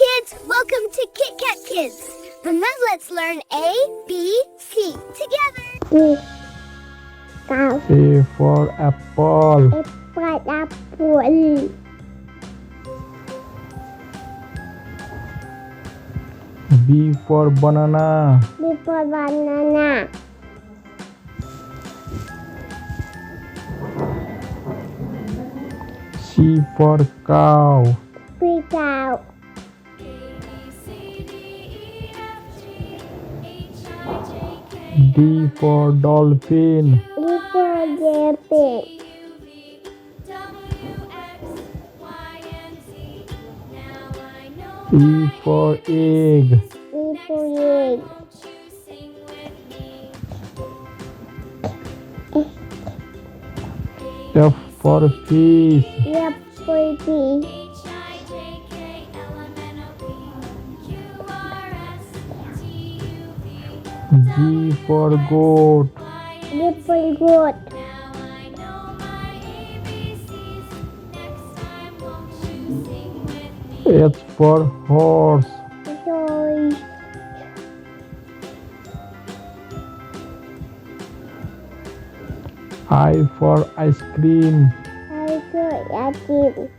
kids, welcome to Kit Kat Kids. And now let's learn A, B, C together. Cow. A for apple. Apple. B for banana. B for banana. C for cow. B cow. D for dolphin. D for dolphin. E for egg. E for egg. F for fish. F for fish. G for goat. G for goat. H for horse. Toy. I for ice cream. I for apple.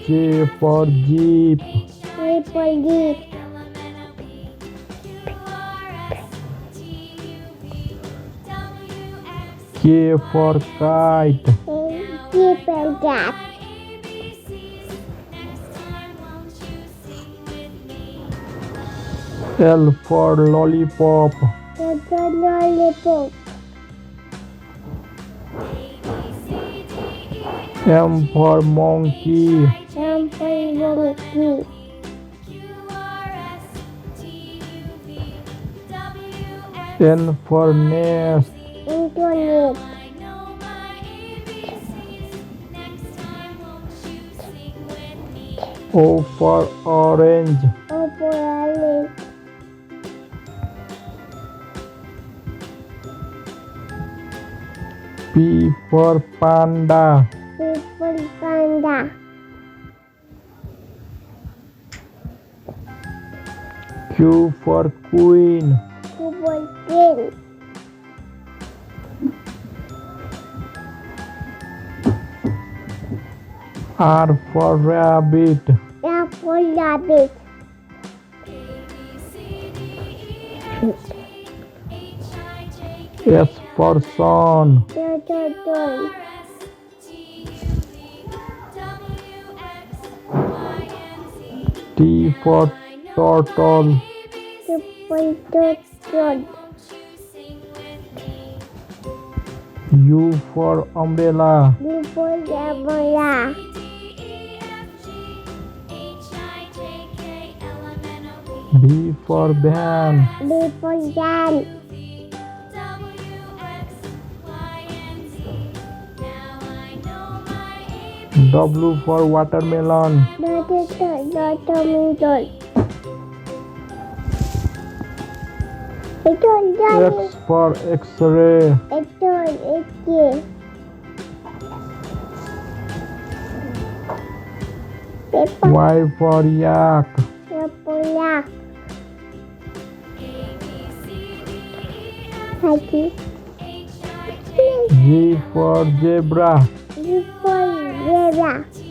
J for jeep. J for jeep. K for kite. K for cat. L for lollipop. L for lollipop. M for monkey. M for monkey. N for nest. N for nest. O for orange. O for orange. P for panda. P for panda. Q for queen. Q for queen. R for rabbit. R for rabbit. S for sun. S for sun. T for turtle. T for turtle. U for umbrella. U for umbrella. V for van. V for van. W for watermelon. W for watermelon. X for X-ray. X for X-ray. Y for yak. Y for yak. Z Z for zebra. for zebra.